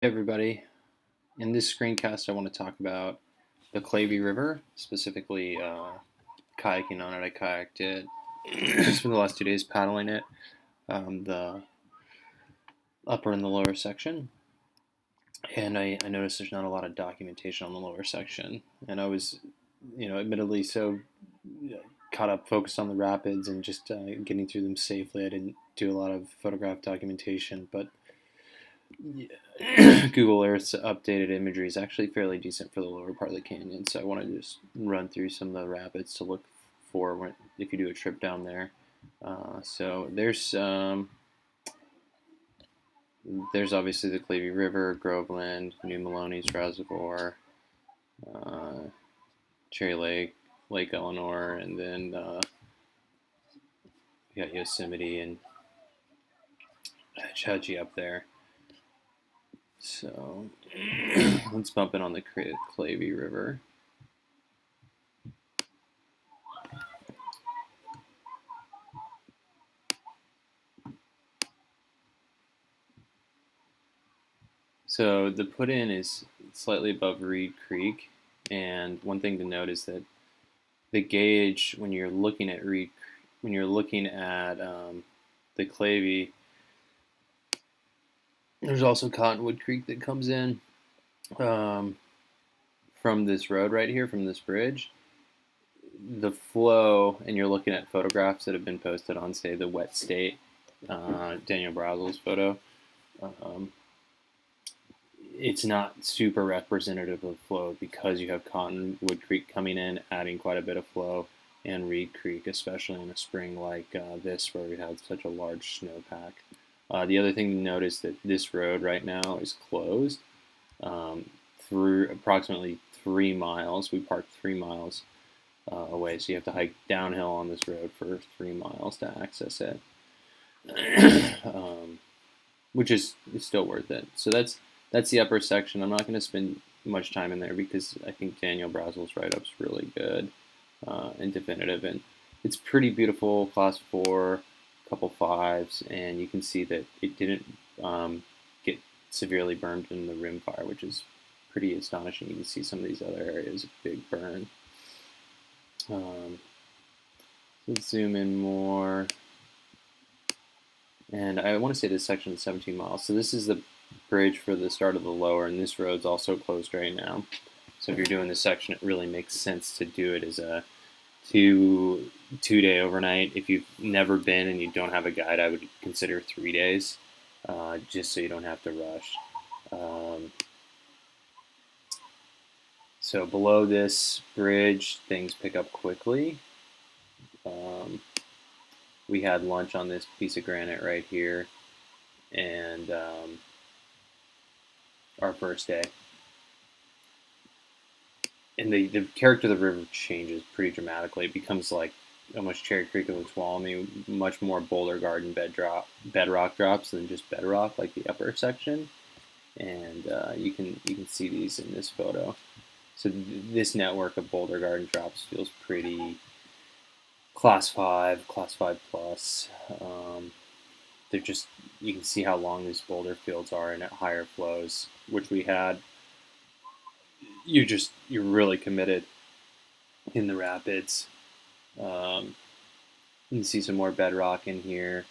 Hey everybody, in this screencast I want to talk about the Clavey River, specifically kayaking on it. I kayaked it for the last 2 days, paddling it, the upper and the lower section, and I noticed there's not a lot of documentation on the lower section, and I was, admittedly so caught up, focused on the rapids and just getting through them safely. I didn't do a lot of photograph documentation, but Google Earth's updated imagery is actually fairly decent for the lower part of the canyon, so I want to just run through some of the rapids to look for if you do a trip down there. So there's obviously the Clavey River, Groveland, New Maloney's Reservoir, uh, Cherry Lake, Lake Eleanor, and then you got Yosemite and Chachi up there. So let's bump in on the Clavey River. So the put in is slightly above Reed Creek, and one thing to note is that the gauge when you're looking at the Clavey, there's also Cottonwood Creek that comes in um, from this road right here, from this bridge. The flow, and you're looking at photographs that have been posted on, say, the Wet State, Daniel Brazel's photo. Um, it's not super representative of flow because you have Cottonwood Creek coming in, adding quite a bit of flow, and Reed Creek, especially in a spring like this where we had such a large snowpack. The other thing to note is that this road right now is closed through approximately 3 miles. We parked 3 miles away, so you have to hike downhill on this road for 3 miles to access it, which is still worth it. So that's the upper section. I'm not going to spend much time in there because I think Daniel Brazel's write-up's really good and definitive, and it's pretty beautiful. Class 4, couple 5s, and you can see that it didn't get severely burned in the rim fire, which is pretty astonishing. You can see some of these other areas of big burn. Let's zoom in more. And I want to say this section is 17 miles. So this is the bridge for the start of the lower, and this road's also closed right now. So if you're doing this section, it really makes sense to do it as a two-day overnight. If you've never been and you don't have a guide, I would consider 3 days, just so you don't have to rush. So below this bridge, things pick up quickly. We had lunch on this piece of granite right here, and our first day. And the character of the river changes pretty dramatically. It becomes like almost Cherry Creek of the Tuolumne, much more Boulder Garden bedrock drops than just bedrock like the upper section. And you can see these in this photo. So this network of Boulder Garden drops feels pretty class 5 plus. They're just, you can see how long these boulder fields are and at higher flows, which we had. You're really committed in the rapids. You can see some more bedrock in here.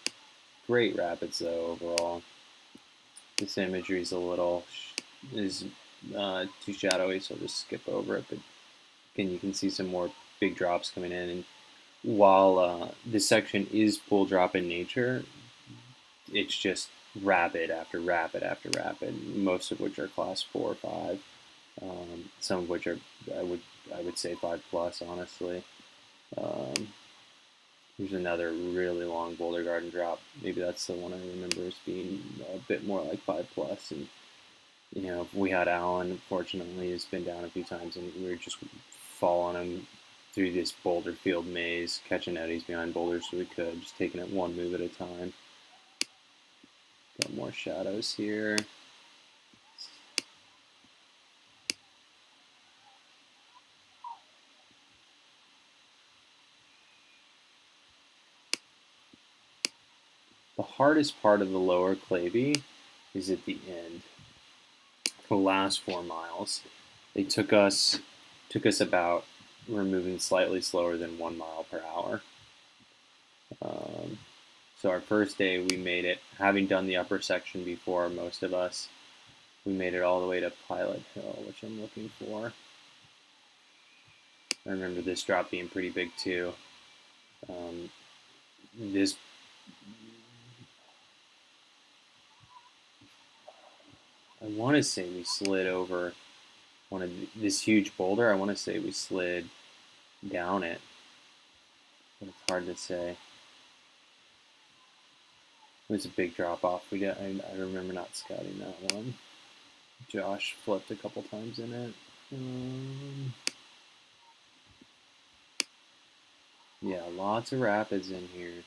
Great rapids though overall. This imagery is too shadowy, so I'll just skip over it. But again, you can see some more big drops coming in. And while this section is pool drop in nature, it's just rapid after rapid after rapid, most of which are class 4 or 5. Some of which are I would say 5 plus, honestly. Here's another really long Boulder Garden drop. Maybe that's the one I remember as being a bit more like 5 plus. And we had Alan. Fortunately, he's been down a few times, and we were just following him through this boulder field maze, catching eddies behind boulders so we could, just taking it one move at a time. Got more shadows here. The hardest part of the lower Clavey is at the end. the last 4 miles. They took us about, we're moving slightly slower than 1 mile per hour. So our first day we made it, having done the upper section before most of us, we made it all the way to Pilot Hill, which I'm looking for. I remember this drop being pretty big too. This I want to say we slid over one of this huge boulder. I want to say we slid down it, but it's hard to say. It was a big drop off. I remember not scouting that one. Josh flipped a couple times in it. Yeah, lots of rapids in here.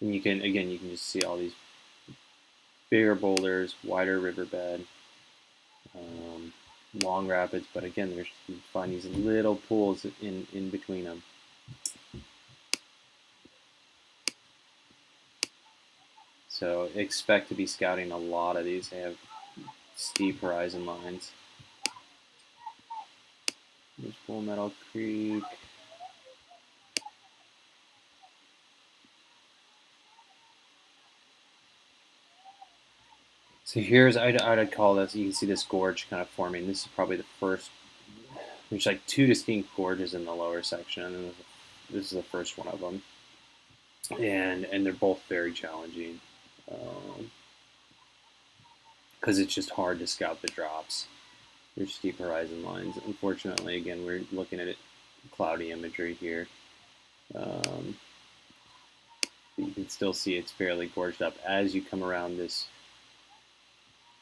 And you can just see all these bigger boulders, wider riverbed, long rapids, but again, you find these little pools in between them. So expect to be scouting a lot of these. They have steep horizon lines. There's Bull Meadow Creek. So here's, I'd call this, you can see this gorge kind of forming. This is probably the first, there's like 2 distinct gorges in the lower section, and this is the first one of them. And they're both very challenging because it's just hard to scout the drops. There's steep horizon lines. Unfortunately, again, we're looking at cloudy imagery here. You can still see it's fairly gorged up as you come around this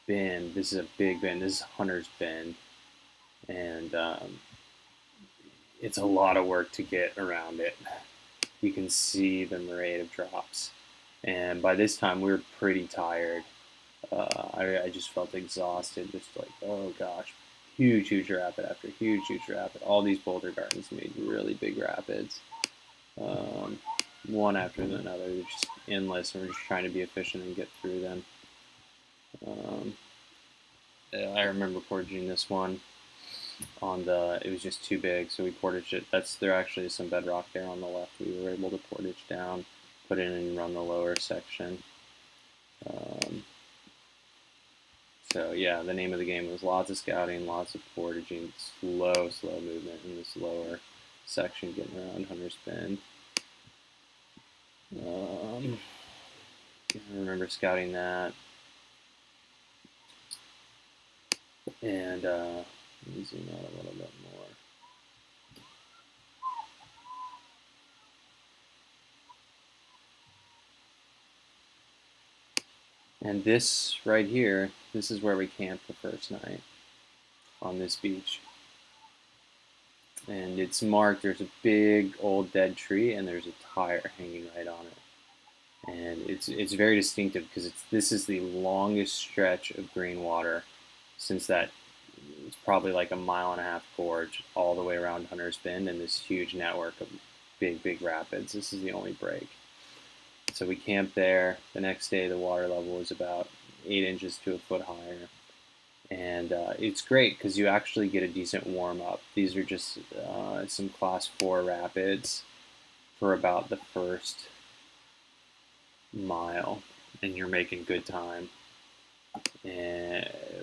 bend. This is a big bend. This is Hunter's Bend, and it's a lot of work to get around it. You can see the moraine of drops, and by this time we were pretty tired. I just felt exhausted, just like, oh gosh, huge rapid after huge rapid. All these boulder gardens made really big rapids, one after another. They're just endless, and we're just trying to be efficient and get through them. I remember portaging this one it was just too big, so we portaged it. There actually is some bedrock there on the left. We were able to portage down, put in and run the lower section. So yeah, the name of the game was lots of scouting, lots of portaging, slow movement in this lower section, getting around Hunter's Bend. I remember scouting that. And let me zoom out a little bit more. And this right here, this is where we camped the first night, on this beach. And it's marked, there's a big old dead tree and there's a tire hanging right on it. And it's very distinctive because this is the longest stretch of green water since it's probably like a 1.5 mile gorge all the way around Hunter's Bend and this huge network of big rapids. This is the only break. So we camped there. The next day the water level was about 8 inches to a foot higher. And it's great because you actually get a decent warm up. These are just some class 4 rapids for about the first mile, and you're making good time,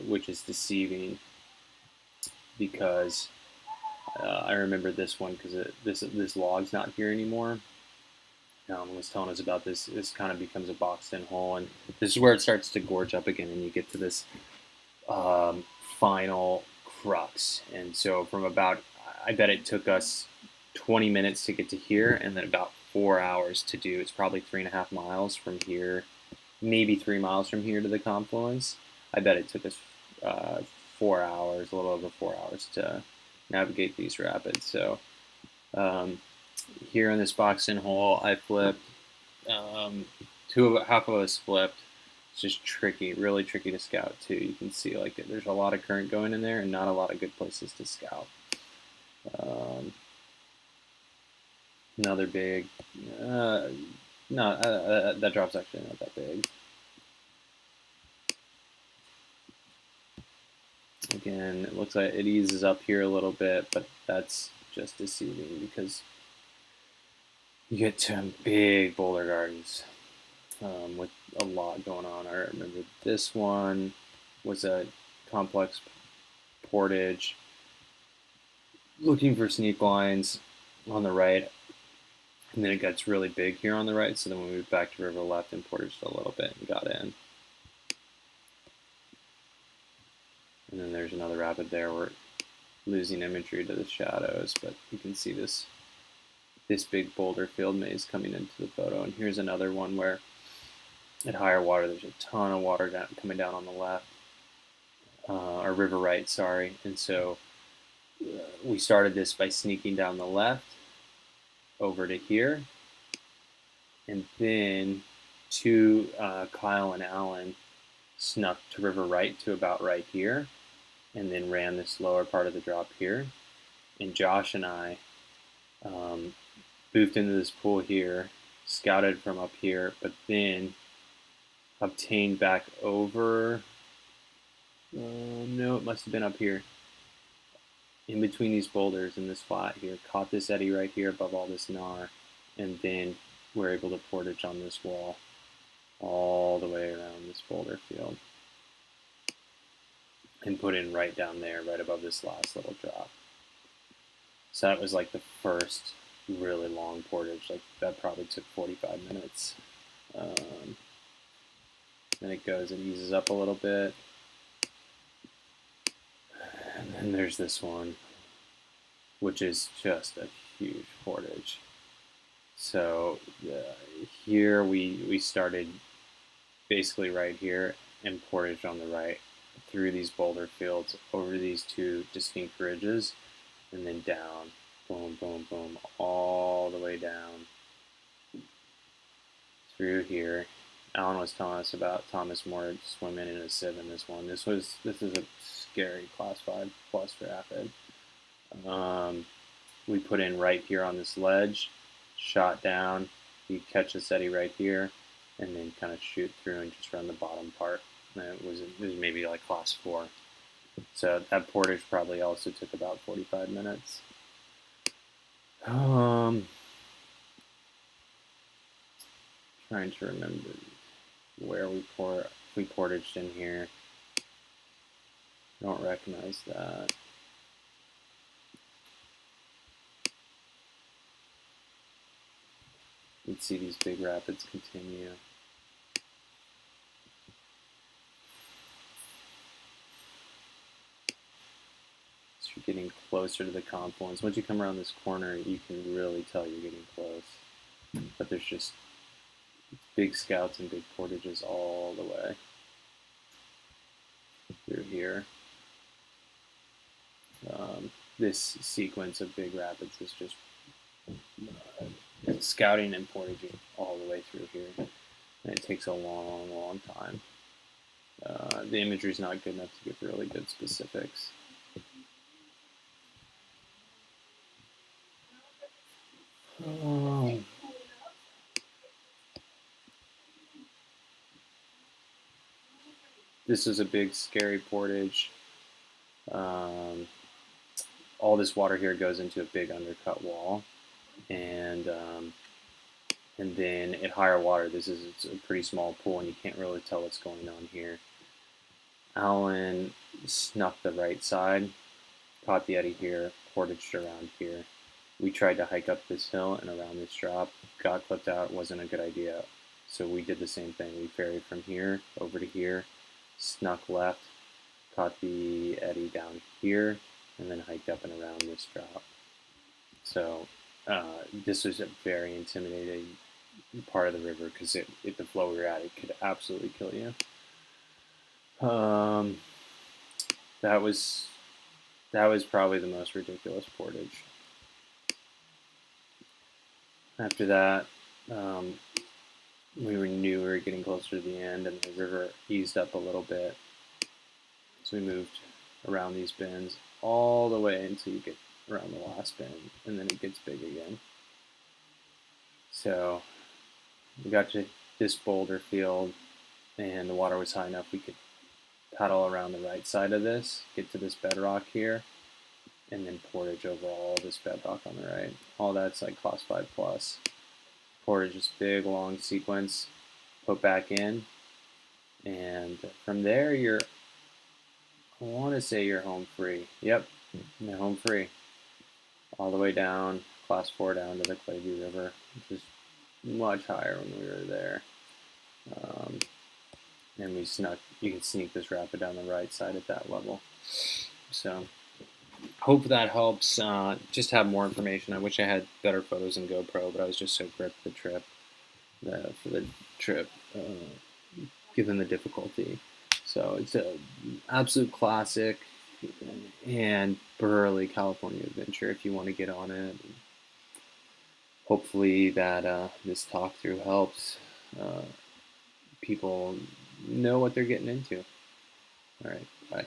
which is deceiving because I remember this one because this log's not here anymore. Was telling us about this. This kind of becomes a boxed-in hole, and this is where it starts to gorge up again, and you get to this final crux. And so I bet it took us 20 minutes to get to here, and then about 4 hours to do. It's probably 3.5 miles from here, maybe 3 miles from here to the confluence. I bet it took us 4 hours, a little over 4 hours to navigate these rapids. So here in this box-in hole, I flipped. Half of us flipped. It's just tricky, really tricky to scout too. You can see like there's a lot of current going in there and not a lot of good places to scout. Another big, that drop's actually not that big. Again, it looks like it eases up here a little bit, but that's just deceiving because you get some big boulder gardens with a lot going on. I remember this one was a complex portage looking for sneak lines on the right, and then it gets really big here on the right, so then we moved back to river left and portaged a little bit and got in. And then there's another rapid there. We're losing imagery to the shadows, but you can see this big boulder field maze coming into the photo. And here's another one where at higher water there's a ton of water coming down on the left, or river right, sorry. And so we started this by sneaking down the left over to here, and then Kyle and Alan snuck to river right to about right here, and then ran this lower part of the drop here. And Josh and I boofed into this pool here, scouted from up here, but then obtained back over. No, it must have been up here, in between these boulders in this flat here. Caught this eddy right here above all this gnar, and then we're able to portage on this wall all the way around this boulder field and put in right down there, right above this last little drop. So that was like the first really long portage. Like that probably took 45 minutes. Then it goes and eases up a little bit. And then there's this one, which is just a huge portage. So here we started basically right here and portaged on the right through these boulder fields over these two distinct ridges and then down, boom, boom, boom, all the way down through here. Alan was telling us about Thomas More swimming in a sieve in this one. This is a scary class 5 plus rapid. We put in right here on this ledge, shot down, you catch the eddy right here, and then kind of shoot through and just run the bottom part. And it was maybe like class 4. So that portage probably also took about 45 minutes. Trying to remember where we portaged in here. I don't recognize that. You can see these big rapids continue. So you're getting closer to the confluence. Once you come around this corner, you can really tell you're getting close. But there's just big scouts and big portages all the way through here. This sequence of big rapids is just scouting and portaging all the way through here, and it takes a long, long time. The imagery is not good enough to give really good specifics. This is a big, scary portage. All this water here goes into a big undercut wall, and then at higher water, it's a pretty small pool, and you can't really tell what's going on here. Alan snuck the right side, caught the eddy here, portaged around here. We tried to hike up this hill and around this drop, got clipped out, wasn't a good idea. So we did the same thing. We ferried from here over to here, snuck left, caught the eddy down here, and then hiked up and around this drop. So this was a very intimidating part of the river because at the flow we were at, it could absolutely kill you. That was probably the most ridiculous portage. After that, we knew we were getting closer to the end, and the river eased up a little bit. So we moved around these bends all the way until you get around the last bend, and then it gets big again. So we got to this boulder field, and the water was high enough we could paddle around the right side of this, get to this bedrock here, and then portage over all this bedrock on the right. All that's like class 5 plus. Portage is big, long sequence, put back in, and from there I want to say you're home free. Yep, you're home free. All the way down, class 4 down to the Clavey River, which is much higher when we were there. And you can sneak this rapid down the right side at that level. So hope that helps. Just have more information. I wish I had better photos in GoPro, but I was just so gripped for the trip, given the difficulty. So it's an absolute classic and Burley, California adventure if you want to get on it. Hopefully that this talk through helps people know what they're getting into. All right, bye.